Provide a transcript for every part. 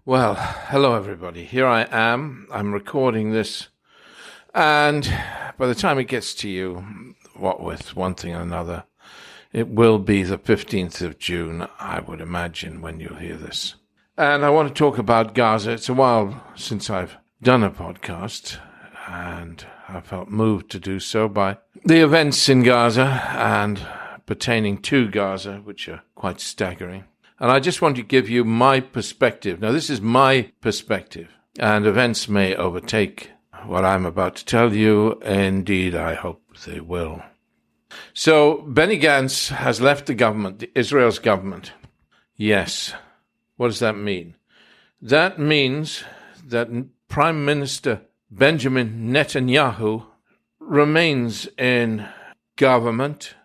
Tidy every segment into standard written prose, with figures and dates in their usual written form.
Well, hello everybody. Here I am. I'm recording this, and by the time it gets to you, what with one thing or another, it will be the 15th of June, I would imagine, when you'll hear this. And I want to talk about Gaza. It's a while since I've done a podcast, and I felt moved to do so by the events in Gaza and pertaining to Gaza, which are quite staggering. And I just want to give you my perspective. Now, this is my perspective, and events may overtake what I'm about to tell you. Indeed, I hope they will. So, Benny Gantz has left the government, Israel's government. Yes. What does that mean? That means that Prime Minister Benjamin Netanyahu remains in government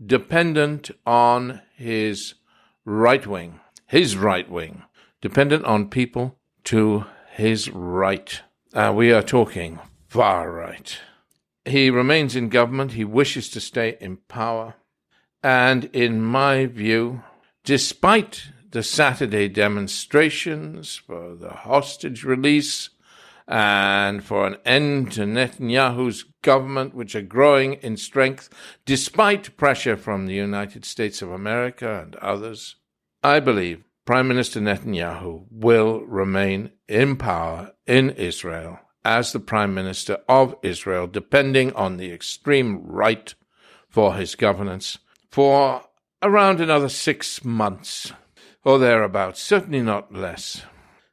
dependent on his right wing, dependent on people to his right. We are talking far right. He remains in government. He wishes to stay in power. And in my view, despite the Saturday demonstrations for the hostage release and for an end to Netanyahu's government, which are growing in strength, despite pressure from the United States of America and others, I believe Prime Minister Netanyahu will remain in power in Israel as the Prime Minister of Israel, depending on the extreme right for his governance, for around another 6 months or thereabouts, certainly not less.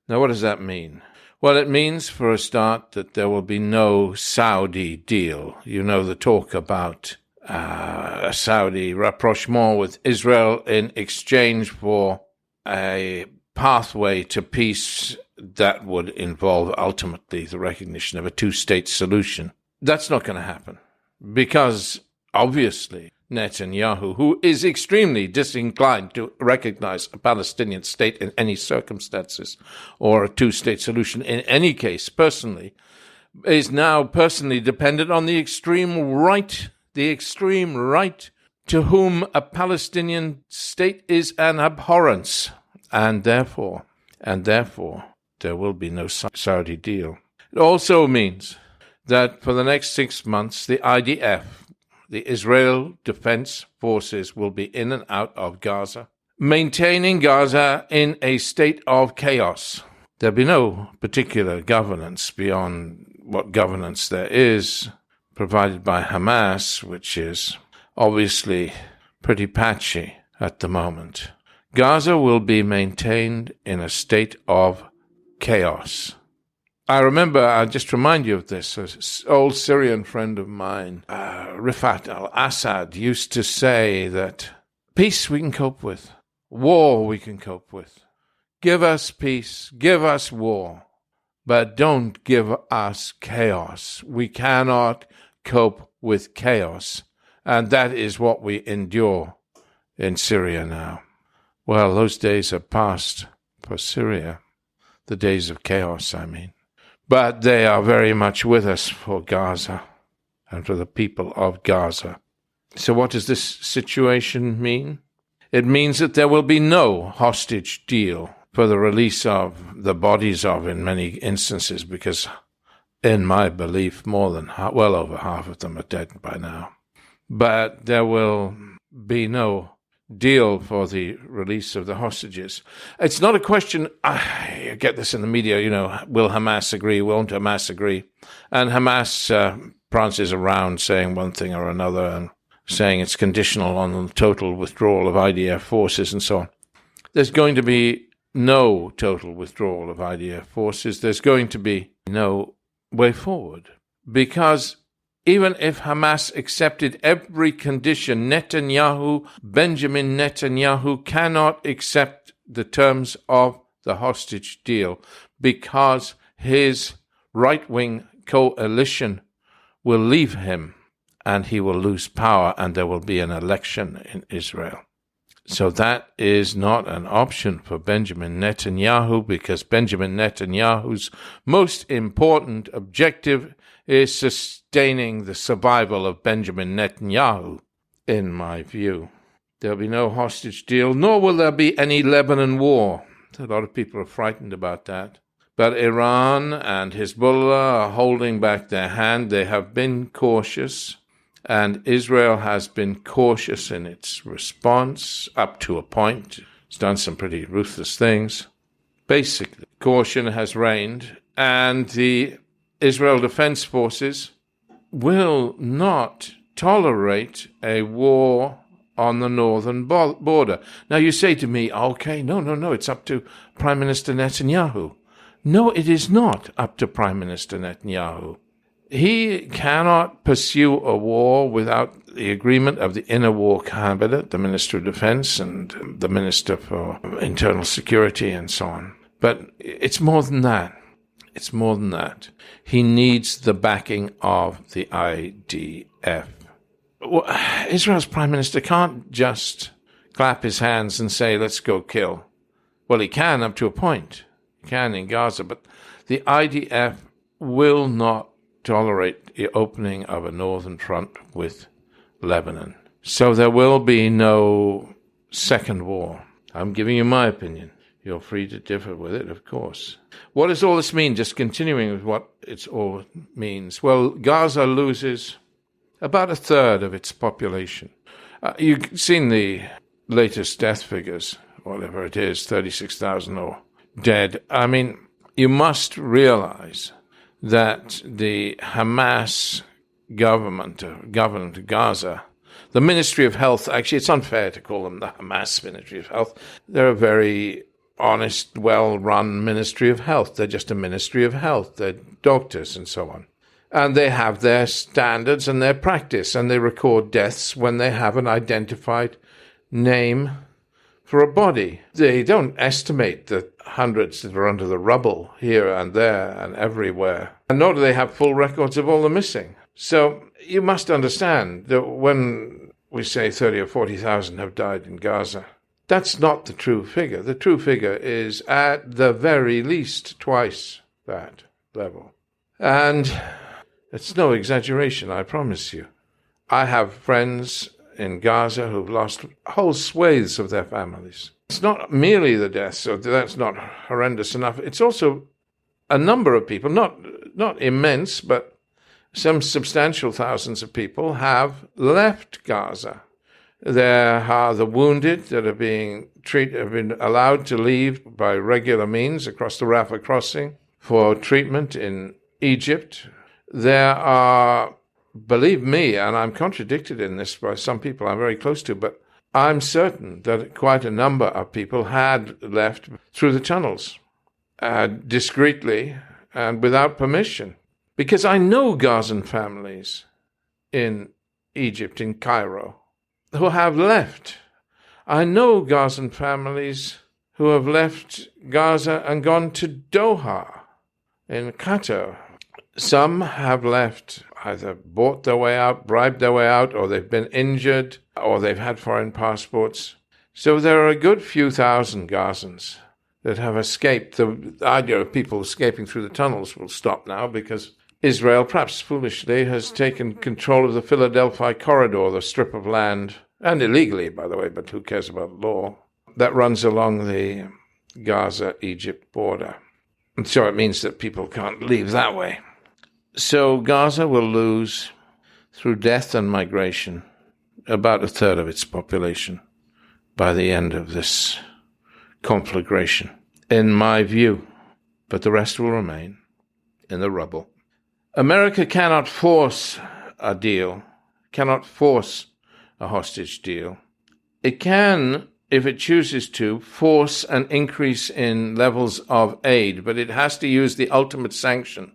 Now, what does that mean? Well, it means, for a start, that there will be no Saudi deal. You know the talk about a Saudi rapprochement with Israel in exchange for a pathway to peace that would involve ultimately the recognition of a two-state solution. That's not going to happen because, obviously, Netanyahu, who is extremely disinclined to recognize a Palestinian state in any circumstances or a two-state solution in any case personally, is now personally dependent on the extreme right to whom a Palestinian state is an abhorrence. And therefore, there will be no Saudi deal. It also means that for the next 6 months, the IDF, the Israel Defense Forces, will be in and out of Gaza, maintaining Gaza in a state of chaos. There'll be no particular governance beyond what governance there is provided by Hamas, which is obviously pretty patchy at the moment. Gaza will be maintained in a state of chaos. I remember, I'll just remind you of this, an old Syrian friend of mine, Rifat al-Assad, used to say that peace we can cope with, war we can cope with. Give us peace, give us war, but don't give us chaos. We cannot cope with chaos, and that is what we endure in Syria now. Well, those days are past for Syria, the days of chaos, I mean. But they are very much with us for Gaza and for the people of Gaza. So what does this situation mean? It means that there will be no hostage deal for the release of the bodies of, in many instances, because in my belief, well over half of them are dead by now. But there will be no deal for the release of the hostages. It's not a question, I get this in the media, will Hamas agree, won't Hamas agree? And Hamas prances around saying one thing or another and saying it's conditional on the total withdrawal of IDF forces and so on. There's going to be no total withdrawal of IDF forces. There's going to be no way forward, because even if Hamas accepted every condition, Benjamin Netanyahu cannot accept the terms of the hostage deal, because his right-wing coalition will leave him and he will lose power and there will be an election in Israel. So that is not an option for Benjamin Netanyahu, because Benjamin Netanyahu's most important objective is sustaining the survival of Benjamin Netanyahu, in my view. There'll be no hostage deal, nor will there be any Lebanon war. A lot of people are frightened about that. But Iran and Hezbollah are holding back their hand. They have been cautious, and Israel has been cautious in its response up to a point. It's done some pretty ruthless things. Basically, caution has reigned, and the Israel Defense Forces will not tolerate a war on the northern border. Now you say to me, okay, no, it's up to Prime Minister Netanyahu. No, it is not up to Prime Minister Netanyahu. He cannot pursue a war without the agreement of the inner war cabinet, the Minister of Defense and the Minister for Internal Security and so on. But it's more than that. It's more than that. He needs the backing of the IDF. Well, Israel's Prime Minister can't just clap his hands and say, let's go kill. Well, he can up to a point. He can in Gaza, but the IDF will not tolerate the opening of a northern front with Lebanon. So there will be no second war. I'm giving you my opinion. You're free to differ with it, of course. What does all this mean? Just continuing with what it all means. Well, Gaza loses about a third of its population. You've seen the latest death figures, whatever it is, 36,000 or dead. I mean, you must realize that the Hamas government of Gaza, the Ministry of Health, actually it's unfair to call them the Hamas Ministry of Health. They're a very honest, well-run Ministry of Health. They're just a Ministry of Health. They're doctors and so on. And they have their standards and their practice, and they record deaths when they have an identified name for a body. They don't estimate the hundreds that are under the rubble here and there and everywhere, and nor do they have full records of all the missing. So you must understand that when we say 30 or 40,000 have died in Gaza, that's not the true figure. The true figure is at the very least twice that level. And it's no exaggeration, I promise you. I have friends in Gaza who've lost whole swathes of their families. It's not merely the deaths, so that's not horrendous enough. It's also a number of people, not immense, but some substantial thousands of people have left Gaza. There are the wounded that are being treated, have been allowed to leave by regular means across the Rafah crossing for treatment in Egypt. There are, believe me, and I'm contradicted in this by some people I'm very close to, but I'm certain that quite a number of people had left through the tunnels, discreetly and without permission. Because I know Gazan families in Egypt, in Cairo, who have left. I know Gazan families who have left Gaza and gone to Doha in Qatar. Some have left, either bought their way out, bribed their way out, or they've been injured, or they've had foreign passports. So there are a good few thousand Gazans that have escaped. The idea of people escaping through the tunnels will stop now because Israel, perhaps foolishly, has taken control of the Philadelphia corridor, the strip of land, and illegally, by the way, but who cares about law, that runs along the Gaza-Egypt border. And so it means that people can't leave that way. So Gaza will lose, through death and migration, about a third of its population by the end of this conflagration, in my view. But the rest will remain in the rubble. America cannot force a deal, cannot force a hostage deal. It can, if it chooses to, force an increase in levels of aid, but it has to use the ultimate sanction,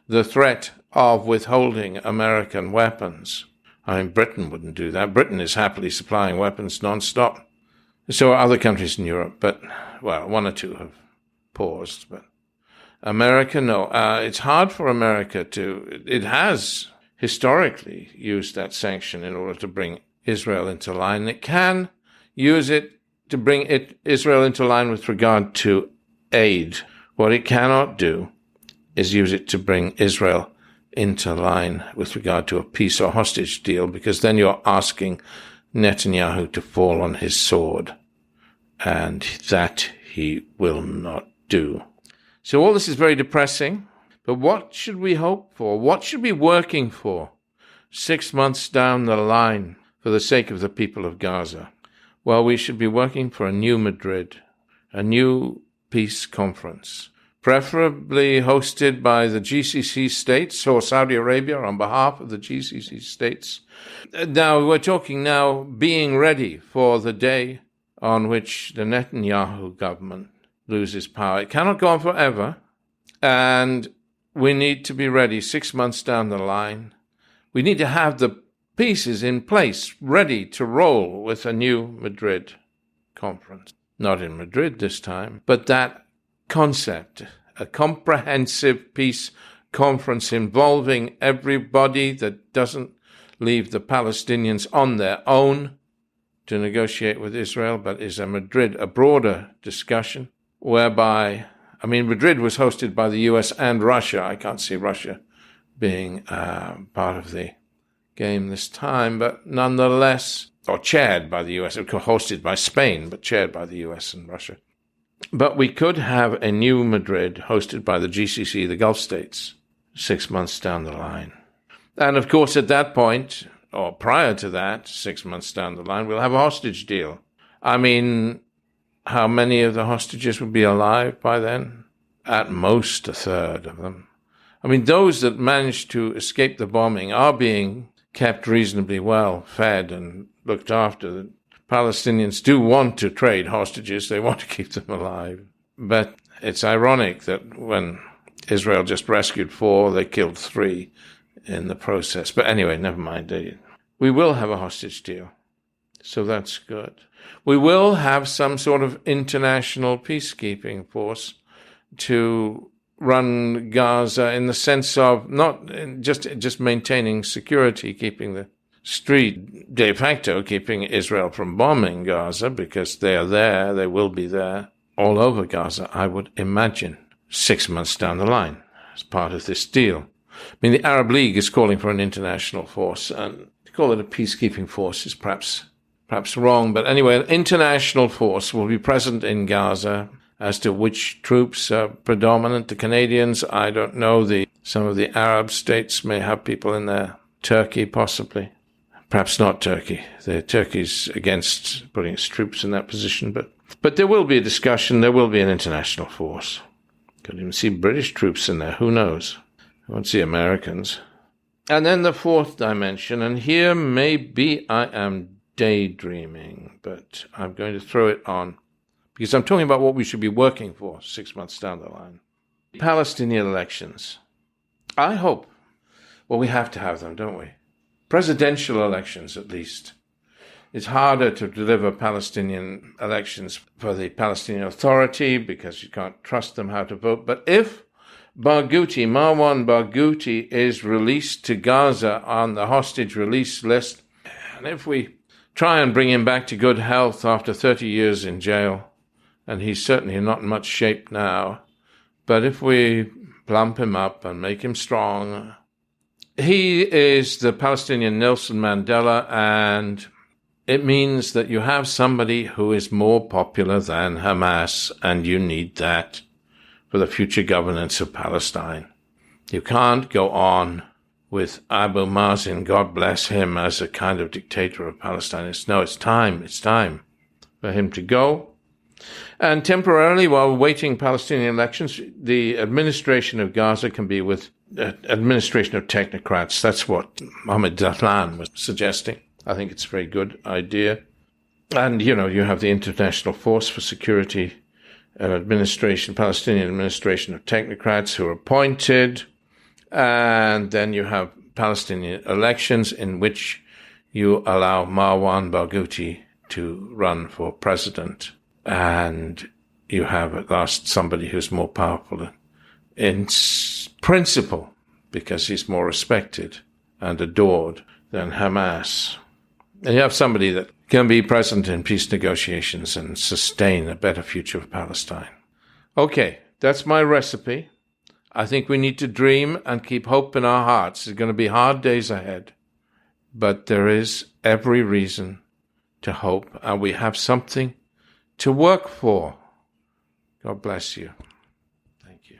the threat of withholding American weapons. I mean, Britain wouldn't do that. Britain is happily supplying weapons non-stop. So are other countries in Europe, but, well, one or two have paused. But America, no. It's hard for America to... It has historically used that sanction in order to bring Israel into line. It can use it to bring Israel into line with regard to aid. What it cannot do is use it to bring Israel into line with regard to a peace or hostage deal, because then you're asking Netanyahu to fall on his sword, and that he will not do. So all this is very depressing, but what should we hope for? What should we be working for 6 months down the line for the sake of the people of Gaza? Well, we should be working for a new Madrid, a new peace conference, preferably hosted by the GCC states or Saudi Arabia on behalf of the GCC states. Now, we're talking now being ready for the day on which the Netanyahu government loses power. It cannot go on forever, and we need to be ready 6 months down the line. We need to have the pieces in place, ready to roll with a new Madrid conference. Not in Madrid this time, but that concept, a comprehensive peace conference involving everybody that doesn't leave the Palestinians on their own to negotiate with Israel, but is a broader discussion whereby, Madrid was hosted by the US and Russia. I can't see Russia being part of the game this time, but nonetheless, or chaired by the US, hosted by Spain, but chaired by the US and Russia. But we could have a new Madrid hosted by the GCC, the Gulf states, 6 months down the line. And of course, at that point, or prior to that, 6 months down the line, we'll have a hostage deal. How many of the hostages will be alive by then? At most a third of them. Those that managed to escape the bombing are being kept reasonably well fed and looked after. The Palestinians do want to trade hostages. They want to keep them alive. But it's ironic that when Israel just rescued 4, they killed 3 in the process. But anyway, never mind. We will have a hostage deal. So that's good. We will have some sort of international peacekeeping force to run Gaza in the sense of not just maintaining security, keeping the street de facto, keeping Israel from bombing Gaza, because they are there, they will be there all over Gaza, I would imagine, 6 months down the line as part of this deal. The Arab League is calling for an international force, and to call it a peacekeeping force is perhaps wrong, but anyway, an international force will be present in Gaza. As to which troops are predominant, the Canadians, I don't know. Some of the Arab states may have people in there. Turkey, possibly. Perhaps not Turkey. Turkey's against putting its troops in that position. But there will be a discussion. There will be an international force. Could even see British troops in there. Who knows? I won't see Americans. And then the fourth dimension, and here maybe I am daydreaming, but I'm going to throw it on, because I'm talking about what we should be working for 6 months down the line. Palestinian elections. I hope. Well, we have to have them, don't we? Presidential elections, at least. It's harder to deliver Palestinian elections for the Authority because you can't trust them how to vote. But if Marwan Barghouti is released to Gaza on the hostage release list, and if we try and bring him back to good health after 30 years in jail, and he's certainly not in much shape now, but if we plump him up and make him strong, he is the Palestinian Nelson Mandela, and it means that you have somebody who is more popular than Hamas, and you need that for the future governance of Palestine. You can't go on with Abu Mazen, God bless him, as a kind of dictator of Palestine. It's time for him to go. And temporarily, while waiting Palestinian elections, the administration of Gaza can be with administration of technocrats. That's what Mohammed Dahlan was suggesting. I think it's a very good idea. And, you have the International Force for Security administration, Palestinian administration of technocrats who are appointed. And then you have Palestinian elections in which you allow Marwan Barghouti to run for president. And you have at last somebody who's more powerful in principle, because he's more respected and adored than Hamas. And you have somebody that can be present in peace negotiations and sustain a better future of Palestine. Okay, that's my recipe. I think we need to dream and keep hope in our hearts. There's going to be hard days ahead, but there is every reason to hope, and we have something to work for. God bless you. Thank you.